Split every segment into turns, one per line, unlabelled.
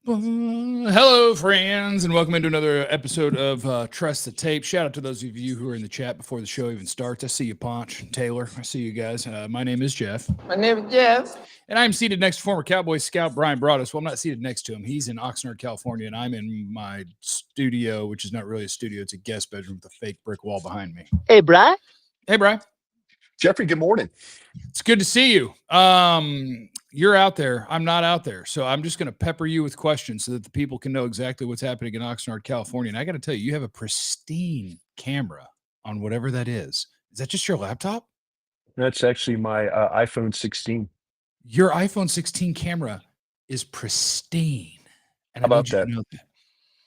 Hello, friends, and welcome into another episode of Trust the Tape. Shout out to those of you who are in the chat before the show even starts. I see you, Ponch, Taylor. I see you guys. My name is Jeff.
My name is Jeff.
And I'm seated next to former Cowboys scout Bryan Broaddus. Well, I'm not seated next to him. He's in Oxnard, California, and I'm in my studio, which is not really a studio. It's a guest bedroom with a fake brick wall behind me.
Hey, Bri.
Hey, Bri.
Jeffrey, good morning.
It's good to see you. You're out there. I'm not out there. So I'm just going to pepper you with questions so that the people can know exactly what's happening in Oxnard, California. And I got to tell you, you have a pristine camera on whatever that is. Is that just your laptop?
That's actually my iPhone 16.
Your iPhone 16 camera is pristine. And
How about
I
that?
need you to know that.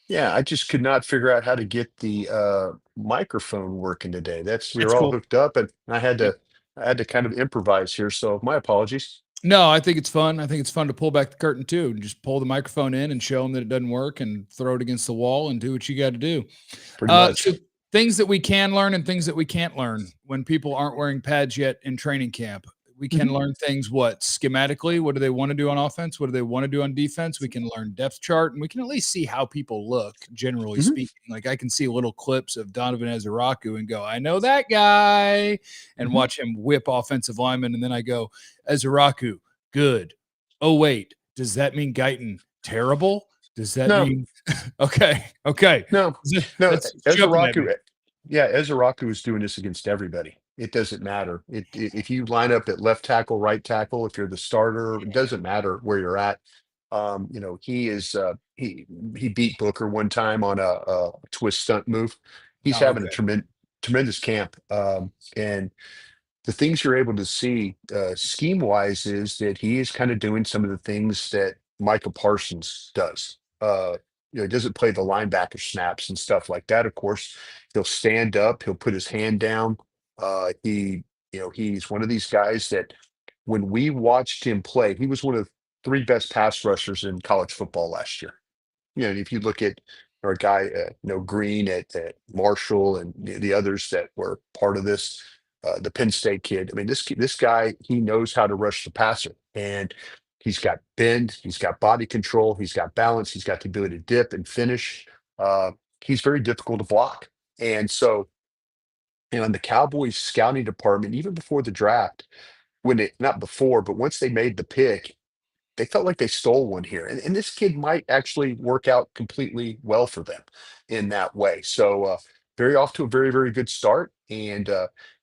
Yeah, I just could not figure out how to get the microphone working today. We
That's
were all
cool.
hooked up, and I had to kind of improvise here. So my apologies.
No, I think it's fun. I think it's fun to pull back the curtain too and just pull the microphone in and show them that it doesn't work and throw it against the wall and do what you got to do.
Pretty much.
So things that we can learn and things that we can't learn when people aren't wearing pads yet in training camp. We can learn things, schematically, what do they want to do on offense? What do they want to do on defense? We can learn depth chart, and we can at least see how people look, generally speaking. Like I can see little clips of Donovan Ezeiruaku and go, I know that guy, and watch him whip offensive linemen. And then I go, Ezeiruaku, good. Oh, wait, does that mean Guyton terrible? Does that mean okay?
No,
That's jumping at me.
Ezeiruaku. Yeah, Ezeiruaku is doing this against everybody. It doesn't matter. If you line up at left tackle, right tackle, if you're the starter, it doesn't matter where you're at. He is he beat Booker one time on a twist stunt move. He's having a tremendous camp. And the things you're able to see scheme wise is that he is kind of doing some of the things that Micah Parsons does. He doesn't play the linebacker snaps and stuff like that. Of course, he'll stand up, he'll put his hand down. He's one of these guys that when we watched him play, he was one of the three best pass rushers in college football last year. If you look at our guy, Green at Marshall and the others that were part of this, the Penn State kid. I mean, this guy, he knows how to rush the passer, and he's got bend, he's got body control, he's got balance, he's got the ability to dip and finish. He's very difficult to block, and so in the Cowboys scouting department, even before the draft, not before, but once they made the pick, they felt like they stole one here. And this kid might actually work out completely well for them in that way. So very off to a very, very good start. And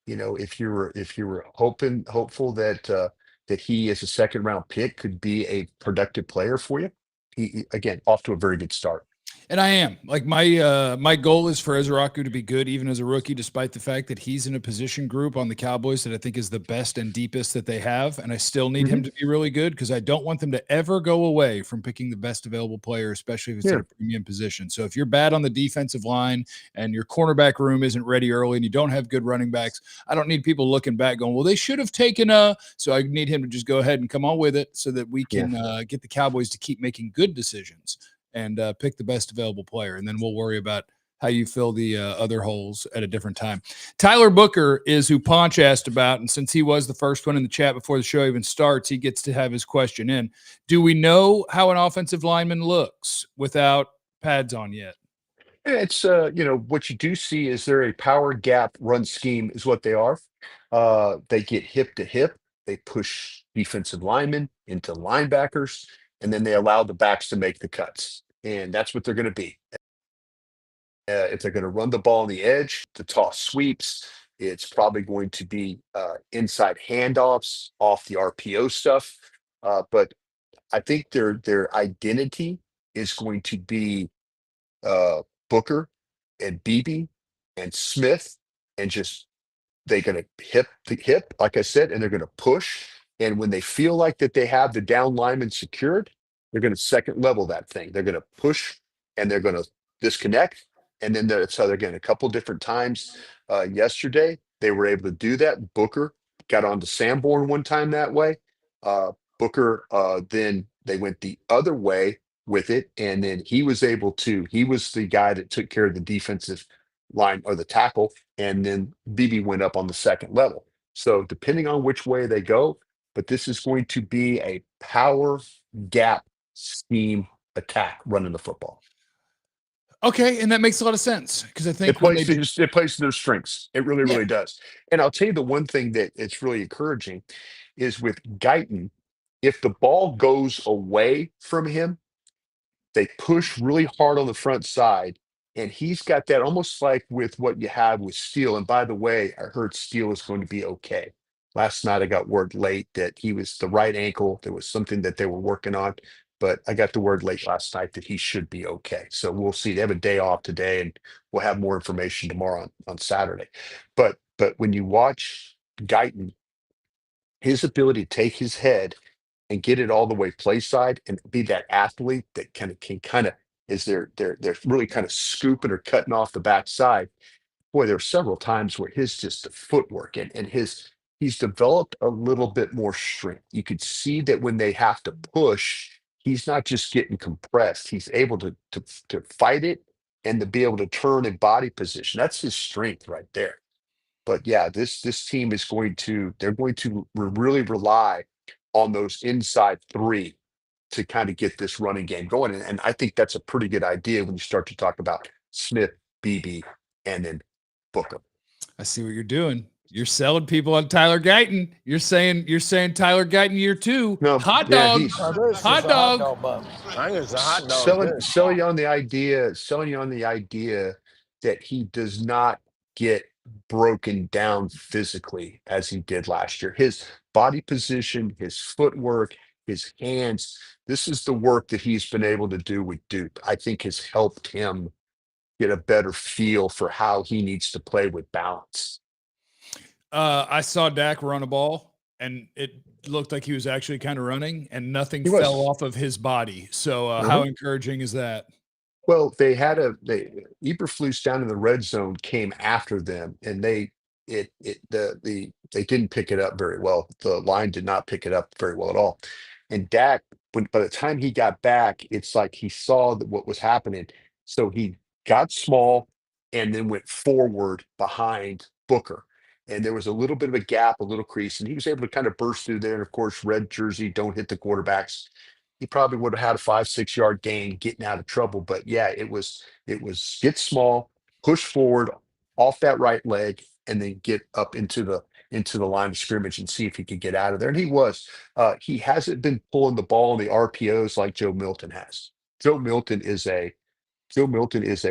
if you were hopeful that he as a second round pick could be a productive player for you, he again off to a very good start.
And I am like my goal is for Ezeiruaku to be good, even as a rookie, despite the fact that he's in a position group on the Cowboys that I think is the best and deepest that they have. And I still need him to be really good because I don't want them to ever go away from picking the best available player, especially if it's at a premium position. So if you're bad on the defensive line and your cornerback room isn't ready early and you don't have good running backs, I don't need people looking back going, well, they should have taken so I need him to just go ahead and come on with it so that we can get the Cowboys to keep making good decisions and pick the best available player. And then we'll worry about how you fill the other holes at a different time. Tyler Booker is who Ponch asked about. And since he was the first one in the chat before the show even starts, he gets to have his question in. Do we know how an offensive lineman looks without pads on yet?
It's what you do see is they're a power gap run scheme is what they are. They get hip to hip. They push defensive linemen into linebackers, and then they allow the backs to make the cuts. And that's what they're going to be. If they're going to run the ball on the edge, to toss sweeps, it's probably going to be inside handoffs off the RPO stuff. But I think their identity is going to be Booker and Beebe and Smith, and just they're going to hip to hip, like I said, and they're going to push. And when they feel like that they have the down lineman secured, they're going to second level that thing. They're going to push and they're going to disconnect. And then so again, a couple different times yesterday, they were able to do that. Booker got onto Sanborn one time that way. Booker, then they went the other way with it. And then he was the guy that took care of the defensive line or the tackle. And then BB went up on the second level. So depending on which way they go, but this is going to be a power gap scheme attack running the football.
Okay, and that makes a lot of sense because I
It
think when
plays
they
to, it plays to their strengths. It really,
yeah.
really does. And I'll tell you the one thing that it's really encouraging is with Guyton, if the ball goes away from him, they push really hard on the front side. And he's got that almost like with what you have with Steele. And by the way, I heard Steele is going to be okay. Last night I got word late that he was the right ankle. There was something that they were working on, but I got the word late last night that he should be okay. So we'll see. They have a day off today, and we'll have more information tomorrow on Saturday. But when you watch Guyton, his ability to take his head and get it all the way play side and be that athlete that can kind of is they're really kind of scooping or cutting off the backside. Boy, there were several times where his just the footwork and his he's developed a little bit more strength. You could see that when they have to push, he's not just getting compressed. He's able to fight it and to be able to turn in body position. That's his strength right there. But yeah, this team is they're going to really rely on those inside three to kind of get this running game going. And I think that's a pretty good idea when you start to talk about Smith, BB, and then Booker.
I see what you're doing. You're selling people on Tyler Guyton. You're saying Tyler Guyton year 2.
No,
Hot
yeah,
dog.
he's
Hot dog.
I think it's a hot dog.
selling you on the idea that he does not get broken down physically as he did last year. His body position, his footwork, his hands, this is the work that he's been able to do with Duke. I think has helped him get a better feel for how he needs to play with balance.
I saw Dak run a ball, and it looked like he was actually kind of running, and nothing
He was.
fell off of his body. So how encouraging is that?
Well, Eberflus down in the red zone came after them, and they didn't pick it up very well. The line did not pick it up very well at all. And Dak, by the time he got back, it's like he saw what was happening, so he got small and then went forward behind Booker. And there was a little bit of a gap, a little crease, and he was able to kind of burst through there. And of course, red jersey, don't hit the quarterbacks. He probably would have had a 5-6 yard gain getting out of trouble. But yeah, it was get small, push forward off that right leg, and then get up into the line of scrimmage and see if he could get out of there. And he was. He hasn't been pulling the ball in the RPOs like Joe Milton has. Joe Milton is a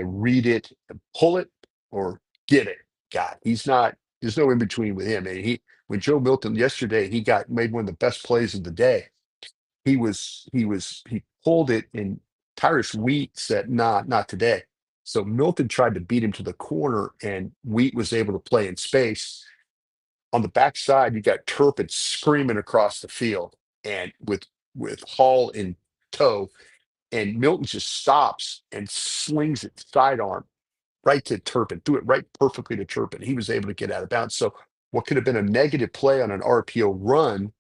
read it, and pull it, or get it guy. He's not. There's no in between with him. And when Joe Milton yesterday, he made one of the best plays of the day. He pulled it, and Tyrus Wheat said, nah, not today. So Milton tried to beat him to the corner, and Wheat was able to play in space. On the backside, you got Turpin screaming across the field, and with Hall in tow, and Milton just stops and slings it sidearm right to Turpin, threw it right perfectly to Turpin. He was able to get out of bounds. So what could have been a negative play on an RPO run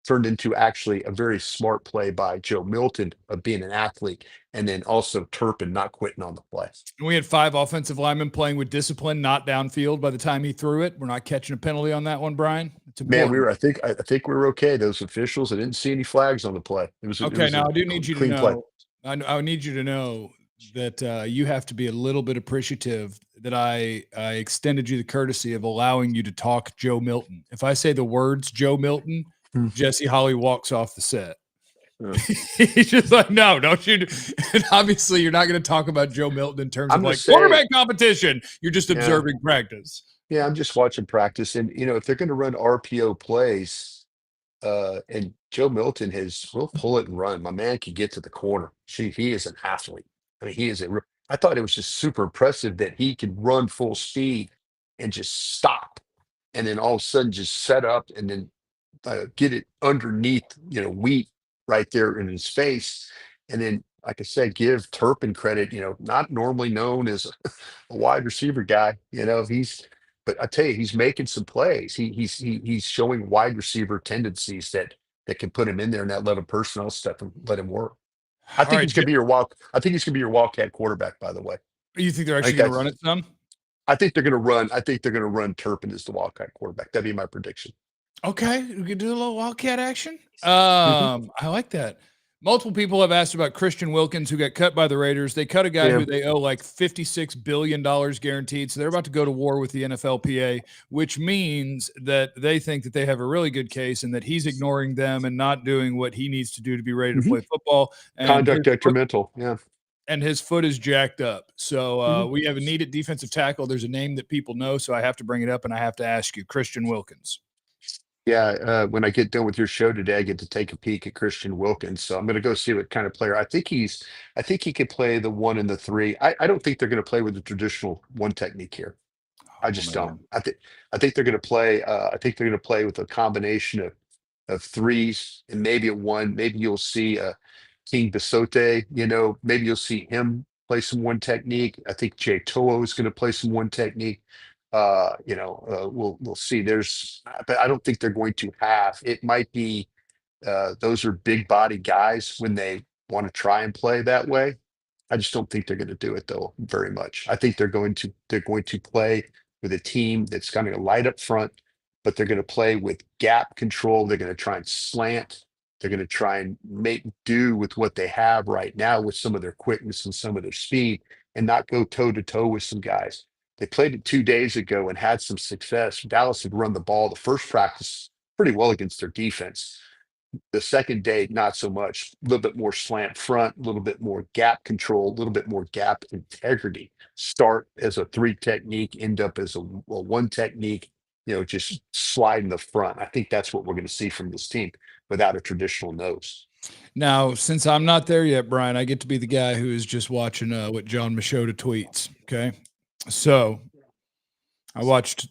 turned into actually a very smart play by Joe Milton of being an athlete, and then also Turpin not quitting on the play.
We had 5 offensive linemen playing with discipline, not downfield by the time he threw it. We're not catching a penalty on that one, Brian.
Man, I think we were okay. Those officials, I didn't see any flags on the play. It was
okay. Now I do need you to know.
Play.
I need you to know that you have to be a little bit appreciative that I extended you the courtesy of allowing you to talk Joe Milton. If I say the words Joe Milton, Jesse Holley walks off the set. He's just like, no, don't you? And obviously, you're not going to talk about Joe Milton in terms of like quarterback competition. You're just observing practice.
Yeah, I'm just watching practice. And, if they're going to run RPO plays, and Joe Milton will pull it and run. My man can get to the corner. He is an athlete. I mean, I thought it was just super impressive that he could run full speed and just stop. And then all of a sudden just set up and then get it underneath, Wheat right there in his face. And then, like I said, give Turpin credit, not normally known as a wide receiver guy, but I tell you, he's making some plays. He's showing wide receiver tendencies that can put him in there in that 11 personnel stuff and let him work. I think he's going to be your Wildcat quarterback, by the way.
You think they're actually going to run it some?
I think they're going to run Turpin as the Wildcat quarterback. That'd be my prediction.
Okay, we could do a little Wildcat action. I like that. Multiple people have asked about Christian Wilkins, who got cut by the Raiders. They cut a guy
Yeah.
who they owe like $56 billion guaranteed. So they're about to go to war with the NFLPA, which means that they think that they have a really good case and that he's ignoring them and not doing what he needs to do to be ready to play football. And
Conduct detrimental. Yeah.
and his foot is jacked up. So
Mhm.
we have a needed defensive tackle. There's a name that people know, so I have to bring it up, and I have to ask you, Christian Wilkins.
Yeah, when I get done with your show today, I get to take a peek at Christian Wilkins. So I'm going to go see what kind of player. I think he could play the 1 and the 3. I don't think they're going to play with the traditional one technique here. I just don't. I think they're going to play. I think they're going to play with a combination of threes and maybe a 1. Maybe you'll see King Bisote. Maybe you'll see him play some one technique. I think Jay Toa is going to play some one technique. We'll see. But I don't think they're going to have. It might be those are big body guys when they want to try and play that way. I just don't think they're going to do it though very much. I think they're going to play with a team that's going to light up front, but they're going to play with gap control. They're going to try and slant. They're going to try and make do with what they have right now with some of their quickness and some of their speed, and not go toe to toe with some guys. They played it 2 days ago and had some success. Dallas had run the ball the first practice pretty well against their defense. The second day, not so much. A little bit more slant front, a little bit more gap control, a little bit more gap integrity. Start as a 3 technique, end up as a 1 technique, just slide in the front. I think that's what we're going to see from this team without a traditional nose.
Now, since I'm not there yet, Brian, I get to be the guy who is just watching what John Machota tweets. Okay. So I watched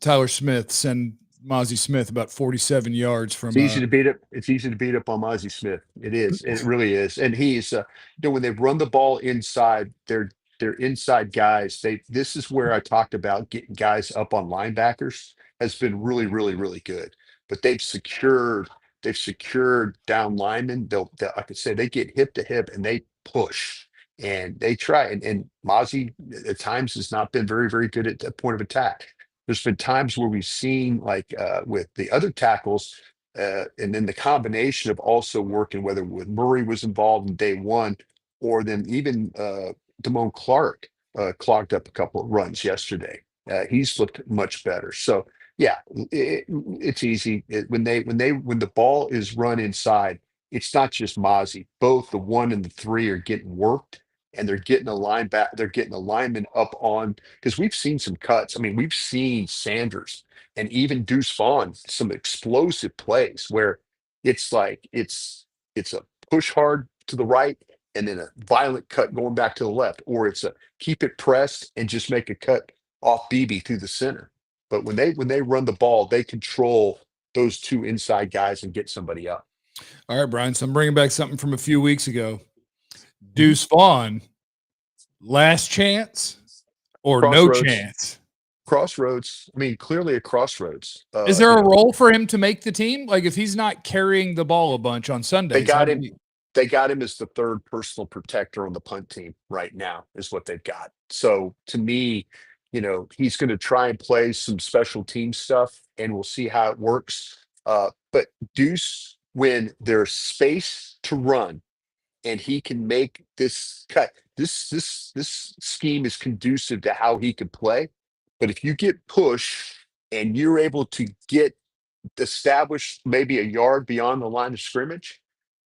Tyler Smith send Mazy Smith about 47 yards from.
It's easy to beat up. It's easy to beat up on Mazy Smith. It is. It really is. And he's, when they run the ball inside, they're inside guys. This is where I talked about getting guys up on linebackers has been really, really, really good. But they've secured down linemen. Like I said, they get hip to hip and they push and they try. And Mazy at times has not been very, very good at that point of attack. There's been times where we've seen like with the other tackles, and then the combination of also working, whether with Murray was involved in day one, or then even Damone Clark clogged up a couple of runs yesterday. He's looked much better. So yeah, it's easy when the ball is run inside. It's not just Mazy. Both the 1 and the 3 are getting worked, and they're getting a linebacker. They're getting a lineman up on, because we've seen some cuts. I mean, we've seen Sanders and even Deuce Vaughn, some explosive plays where it's like it's a push hard to the right and then a violent cut going back to the left, or it's a keep it pressed and just make a cut off BB through the center. But when they run the ball, they control those 2 inside guys and get somebody up.
All right, Brian. So I'm bringing back something from a few weeks ago. Deuce Vaughn, last chance or
Crossroads.
no chance?
Crossroads. I mean, clearly a crossroads.
Is there a role for him to make the team? Like if he's not carrying the ball a bunch on Sundays,
they got him. They got him as the 3rd personal protector on the punt team right now, is what they've got. So to me, he's going to try and play some special team stuff, and we'll see how it works. But Deuce, when there's space to run, and he can make this cut, this scheme is conducive to how he could play. But if you get push and you're able to get established maybe a yard beyond the line of scrimmage,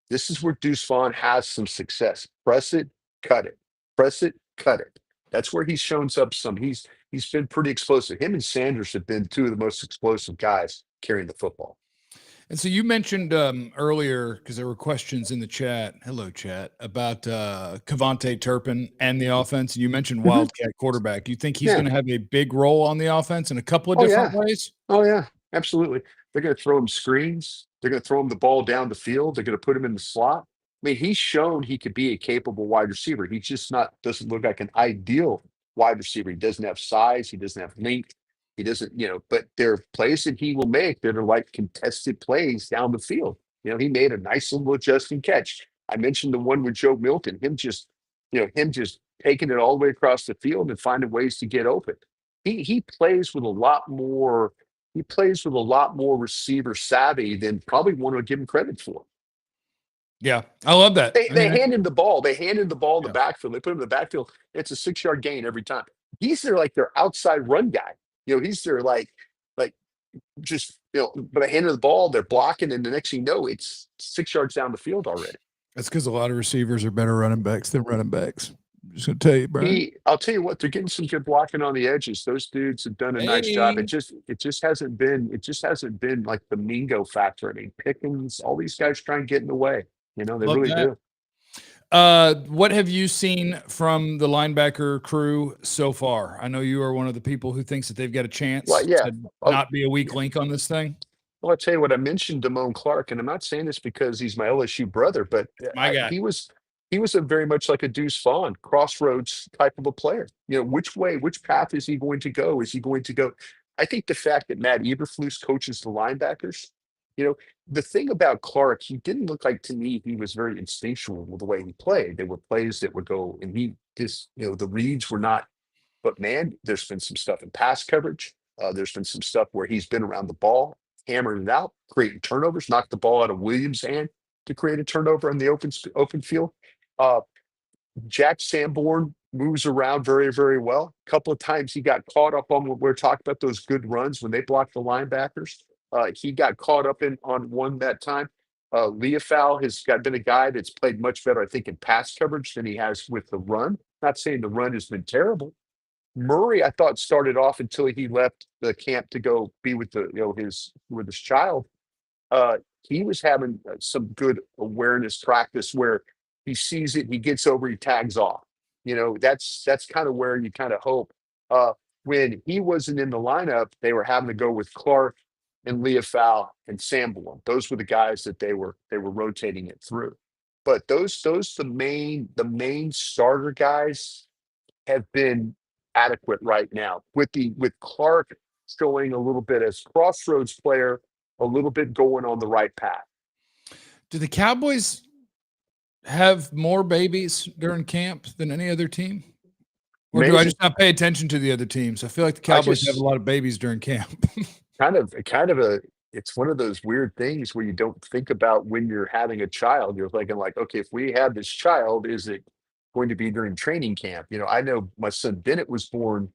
this is where Deuce Vaughn has some success. Press it, cut it. Press it, cut it. That's where he's shown up some. He's been pretty explosive. Him and Sanders have been 2 of the most explosive guys carrying the football.
And so you mentioned earlier, because there were questions in the chat, hello chat, about Cavante Turpin and the offense. And you mentioned Wildcat quarterback. You think he's going to have a big role on the offense in a couple of different ways?
Oh yeah, absolutely. They're going to throw him screens. They're going to throw him the ball down the field. They're going to put him in the slot. I mean, he's shown he could be a capable wide receiver. He just doesn't look like an ideal wide receiver. He doesn't have size. He doesn't have length. He doesn't, but there are plays that he will make that are like contested plays down the field. He made a nice little adjusting catch. I mentioned the one with Joe Milton, him just taking it all the way across the field and finding ways to get open. He plays with a lot more. He plays with a lot more receiver savvy than probably one would give him credit for.
Yeah, I love that.
They hand him the ball. They hand him the ball in the
Yeah.
backfield. They put him in the backfield. It's a 6-yard gain every time. He's their outside run guy. He's their like just but they hand him the ball, they're blocking, and the next thing you know, it's 6 yards down the field already.
That's because a lot of receivers are better running backs than running backs. I'm just gonna tell you, Brian.
I'll tell you what, they're getting some good blocking on the edges. Those dudes have done a nice job.
Hey.
It just hasn't been like the Mingo factor. I mean, Pickens, all these guys try and get in the way. They
Love
really
that.
do.
What have you seen from the linebacker crew so far? I know you are one of the people who thinks that they've got a chance
Well, yeah.
to not be a weak link on this thing.
Well, I'll tell you what, I mentioned Damone Clark, and I'm not saying this because he's my LSU brother, but
My guy.
he was a very much like a Deuce Vaughn, crossroads type of a player. Which path is he going to go? Is he going to go? I think the fact that Matt Eberflus coaches the linebackers, the thing about Clark, he didn't look like to me he was very instinctual with the way he played. There were plays that would go, and the reads were not. But man, there's been some stuff in pass coverage. There's been some stuff where he's been around the ball, hammering it out, creating turnovers, knocked the ball out of Williams' hand to create a turnover on the open field. Uh, Jack Sanborn moves around very, very well. A couple of times he got caught up on what we're talking about, those good runs when they blocked the linebackers. He got caught up on one that time. Leofau has been a guy that's played much better, I think, in pass coverage than he has with the run. Not saying the run has been terrible. Murray, I thought, started off until he left the camp to go be with his child. He was having some good awareness practice where he sees it, he gets over, he tags off. That's kind of where you kind of hope. When he wasn't in the lineup, they were having to go with Clark and Leofau and Sanborn. Those were the guys that they were rotating it through. But those the main starter guys have been adequate right now. With Clark showing a little bit as crossroads player, a little bit going on the right path.
Do the Cowboys have more babies during camp than any other team? Or do I just not pay attention to the other teams? I feel like the Cowboys have a lot of babies during camp.
It's one of those weird things where you don't think about when you're having a child. You're thinking like, okay, if we have this child, is it going to be during training camp? I know my son Bennett was born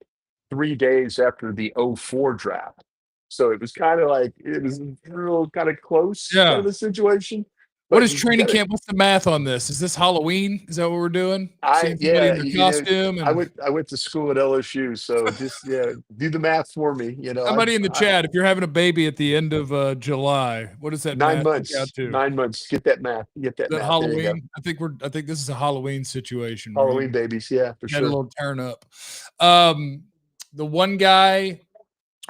3 days after the '04 draft. So it was kind of like, it was real kind of close kind of a situation.
What is training camp? What's the math on this? Is this Halloween? Is that what we're doing? Seeing somebody in their costume?
I went to school at LSU, so just do the math for me.
Somebody in the chat, if you're having a baby at the end of July, what is that?
9 months. 9 months. Get that math. Get that math.
Halloween. I think this is a Halloween situation.
Halloween babies, yeah, for sure.
Had a little turn up. The one guy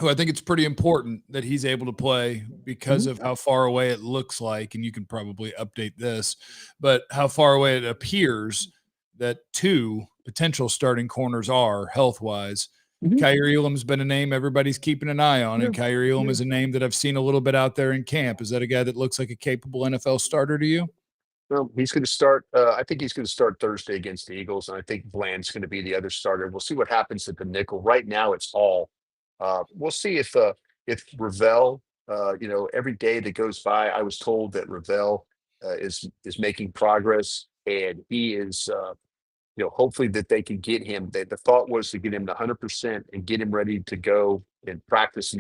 who I think it's pretty important that he's able to play because of how far away it looks like, and you can probably update this, but how far away it appears that two potential starting corners are health-wise. Kaiir Elam's been a name everybody's keeping an eye on, and Kaiir Elam is a name that I've seen a little bit out there in camp. Is that a guy that looks like a capable NFL starter to you?
Well, he's going to start. I think he's going to start Thursday against the Eagles, and I think Bland's going to be the other starter. We'll see what happens at the nickel. Right now, it's Hall. We'll see if Ravel, every day that goes by, I was told that Ravel is making progress, and he is, hopefully that they can get him. The thought was to get him to 100% and get him ready to go and practice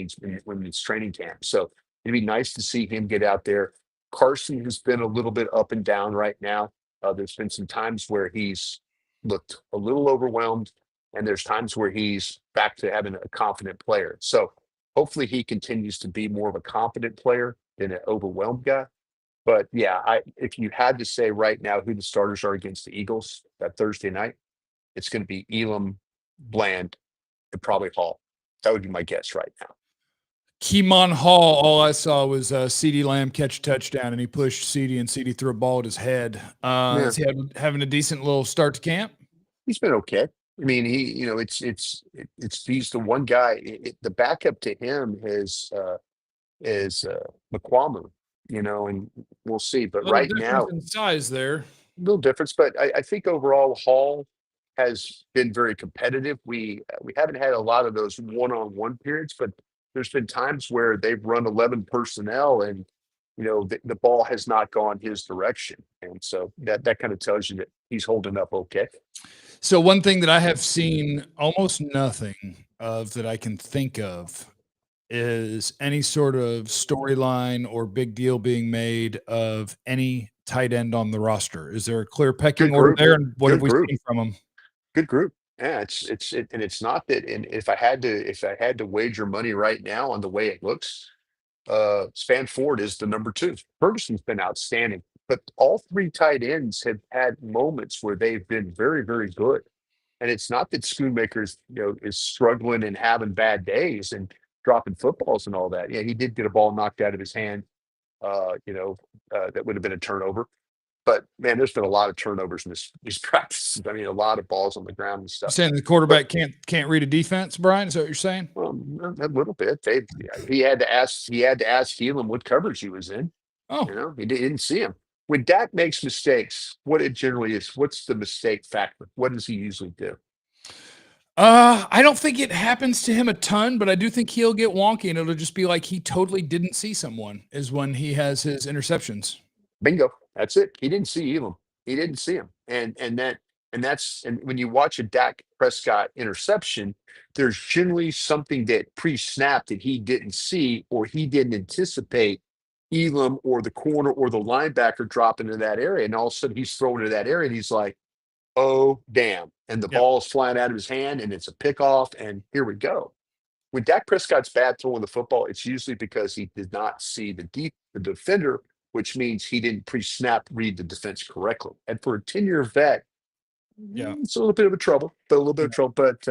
when it's training camp. So it'd be nice to see him get out there. Carson has been a little bit up and down right now. There's been some times where he's looked a little overwhelmed, and there's times where he's back to having a confident player. So hopefully he continues to be more of a confident player than an overwhelmed guy. But yeah, if you had to say right now who the starters are against the Eagles that Thursday night, it's going to be Elam, Bland, and probably Hall. That would be my guess right now.
Keemon Hall, all I saw was CeeDee Lamb catch a touchdown, and he pushed CeeDee, and CeeDee threw a ball at his head. Is he having a decent little start to camp?
He's been okay. I mean, he's the one guy. The backup to him is McQuamu, and we'll see. But right now,
in size there,
a little difference. But I think overall, Hall has been very competitive. We haven't had a lot of those one-on-one periods, but there's been times where they've run 11 personnel, and the ball has not gone his direction. And so that kind of tells you that he's holding up okay.
So one thing that I have seen almost nothing of that I can think of is any sort of storyline or big deal being made of any tight end on the roster. Is there a clear pecking
Good
order
group.
there? And what have
Good
we
group.
seen from them?
Good group. Yeah, and it's not that. And if I had to wager money right now on the way it looks, Spanford is the number two. Ferguson's been outstanding, but all three tight ends have had moments where they've been very, very good. And it's not that Schoonmaker's, is struggling and having bad days and dropping footballs and all that. Yeah, he did get a ball knocked out of his hand, that would have been a turnover. But man, there's been a lot of turnovers in these practices. I mean, a lot of balls on the ground and
You're
stuff.
saying the
But
quarterback can't read a defense, Brian? Is that what you're saying?
a little bit. He had to ask Heelan what coverage he was in.
Oh,
He didn't see him. When Dak makes mistakes, what it generally is, what's the mistake factor? What does he usually do?
I don't think it happens to him a ton, but I do think he'll get wonky and it'll just be like he totally didn't see someone is when he has his interceptions.
Bingo. That's it. He didn't see Elam. He didn't see him. And when you watch a Dak Prescott interception, there's generally something that pre-snap that he didn't see or he didn't anticipate Elam or the corner or the linebacker dropping into that area. And all of a sudden he's thrown into that area and he's like, oh damn. And the
Yep.
ball is flying out of his hand and it's a pickoff, and here we go. When Dak Prescott's bad throwing the football, it's usually because he did not see the defender, which means he didn't pre-snap read the defense correctly. And for a 10-year vet,
Yeah.
it's a little bit of trouble. But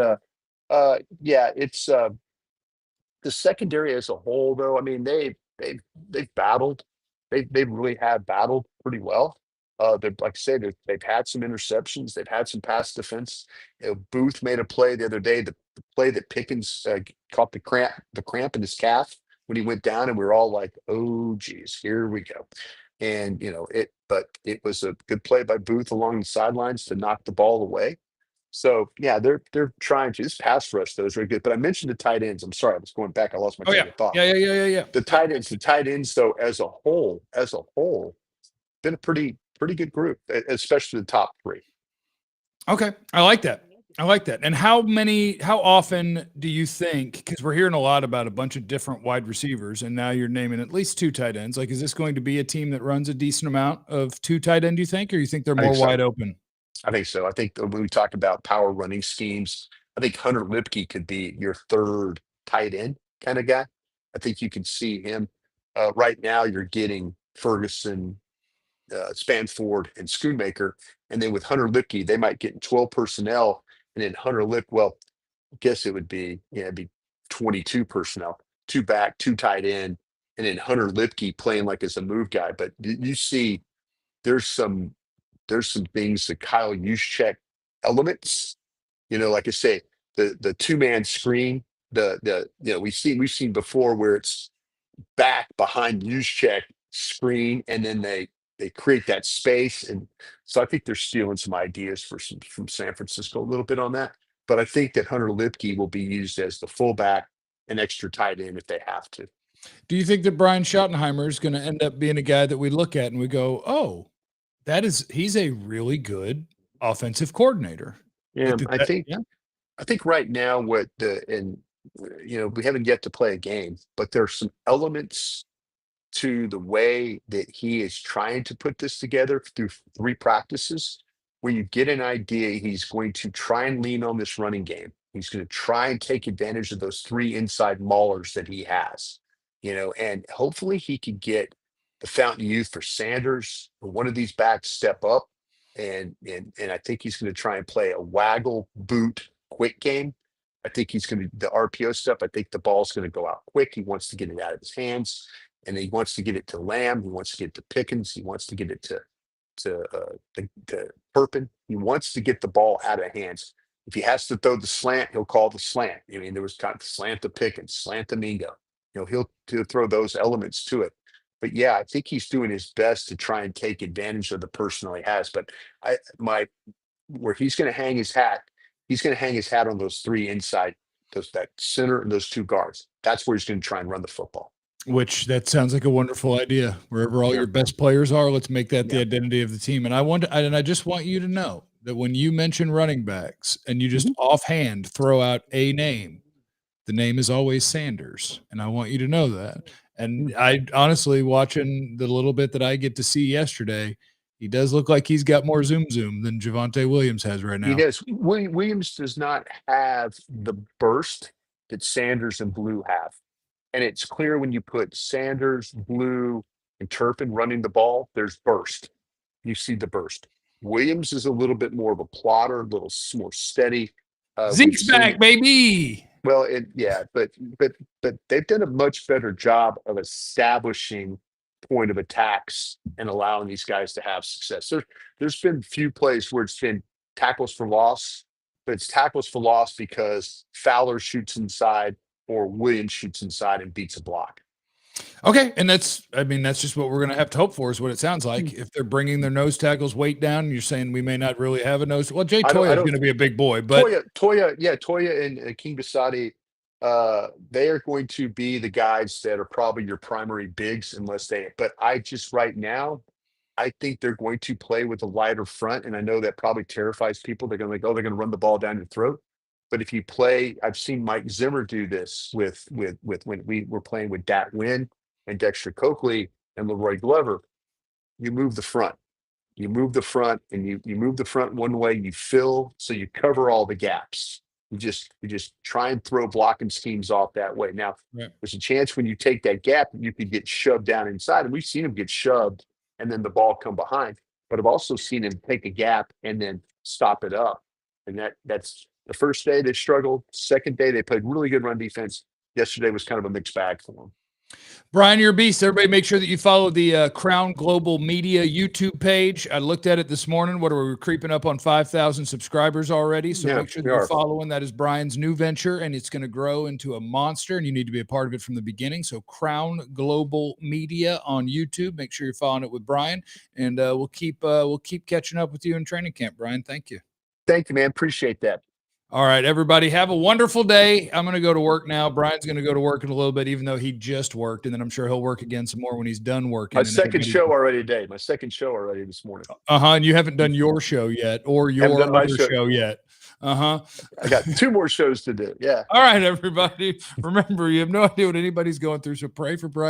yeah, it's the secondary as a whole, though. I mean, they've battled. They really have battled pretty well. They've, like I say, they've had some interceptions. They've had some pass defense. Booth made a play the other day. The play that Pickens caught the cramp in his calf when he went down, and we were all like, "Oh, geez, here we go." And but it was a good play by Booth along the sidelines to knock the ball away. So yeah, they're trying to. This pass rush though is very good. But I mentioned the tight ends. I'm sorry, I was going back. I lost my
Oh
train
yeah.
of thought.
Yeah.
The tight ends though, as a whole, been a pretty good group, especially the top three.
Okay. I like that. And how often do you think, because we're hearing a lot about a bunch of different wide receivers, and now you're naming at least two tight ends. Like, is this going to be a team that runs a decent amount of two tight end, do you think, or you think they're
I
more
think so.
wide open?
I think so. I think when we talk about power running schemes, I think Hunter Lipke could be your third tight end kind of guy. I think you can see him. Right now, you're getting Ferguson, Spanford, and Schoonmaker, and then with Hunter Lipke, they might get in 12 personnel, and then Hunter Lip. Well, I guess it would be it'd be 22 personnel, two back, two tight end, and then Hunter Lipke playing like as a move guy. But you see, there's some things that Kyle Juszczyk elements. Like I say, the two-man screen, we've seen before where it's back behind Juszczyk screen, and then they create that space. And so I think they're stealing some ideas from San Francisco a little bit on that. But I think that Hunter Lipke will be used as the fullback and extra tight end if they have to.
Do you think that Brian Schottenheimer is going to end up being a guy that we look at and we go, oh, he's a really good offensive coordinator?
Yeah,
Like
I think right now we haven't yet to play a game, but there's some elements to the way that he is trying to put this together through three practices where you get an idea he's going to try and lean on this running game. He's going to try and take advantage of those three inside maulers that he has, and hopefully he could get the fountain youth for Sanders or one of these backs step up. And I think he's going to try and play a waggle boot quick game. I think he's going to the RPO stuff. I think the ball's going to go out quick. He wants to get it out of his hands, and he wants to get it to Lamb. He wants to get it to Pickens. He wants to get it to Turpin. He wants to get the ball out of hands. If he has to throw the slant, he'll call the slant. I mean, there was kind of slant to Pickens, slant to Mingo. He'll throw those elements to it. But yeah, I think he's doing his best to try and take advantage of the personnel he has. But where he's going to hang his hat, he's going to hang his hat on those three inside, that center and those two guards. That's where he's going to try and run the football.
Which that sounds like a wonderful idea. Wherever all your best players are, let's make that the identity of the team. And I just want you to know that when you mention running backs and you just offhand throw out a name, the name is always Sanders. And I want you to know that. And I honestly, watching the little bit that I get to see yesterday, he does look like he's got more zoom than Javonte Williams has right now.
He does. Williams does not have the burst that Sanders and Blue have. And it's clear when you put Sanders, Blue, and Turpin running the ball, there's burst. You see the burst. Williams is a little bit more of a plotter, a little more steady.
Zeke's back, baby.
Well, but they've done a much better job of establishing point of attacks and allowing these guys to have success. There's been few plays where it's been tackles for loss, but it's tackles for loss because Fowler shoots inside or Williams shoots inside and beats a block.
Okay, and that's just what we're going to have to hope for is what it sounds like. If they're bringing their nose tackles weight down, and you're saying we may not really have a nose. Well, Jay Toya is going to be a big boy, but
Toya and King Bisadi, they are going to be the guys that are probably your primary bigs but right now, I think they're going to play with a lighter front. And I know that probably terrifies people. They're going to they're going to run the ball down your throat. But if you play, I've seen Mike Zimmer do this with when we were playing with Dat Wynn and Dexter Coakley and Leroy Glover. You move the front. You move the front and you move the front one way, you fill, so you cover all the gaps. You just try and throw blocking schemes off that way. Now, there's a chance when you take that gap, you could get shoved down inside. And we've seen him get shoved and then the ball come behind. But I've also seen him take a gap and then stop it up. And that's the first day they struggled. Second day, they played really good run defense. Yesterday was kind of a mixed bag for them.
Brian, you're a beast. Everybody make sure that you follow the Crown Global Media YouTube page. I looked at it this morning. What are we creeping up on 5,000 subscribers already? So make sure that you're following. That is Brian's new venture, and it's going to grow into a monster, and you need to be a part of it from the beginning. So Crown Global Media on YouTube. Make sure you're following it with Brian, and we'll keep catching up with you in training camp, Brian. Thank you.
Thank you, man. Appreciate that.
All right, everybody, have a wonderful day. I'm going to go to work now. Brian's going to go to work in a little bit, even though he just worked, and then I'm sure he'll work again some more when he's done working.
My second show already this morning.
And you haven't done your show yet or your other show yet.
I got 2 more shows to do. Yeah.
All right, everybody. Remember, you have no idea what anybody's going through, so pray for Brian.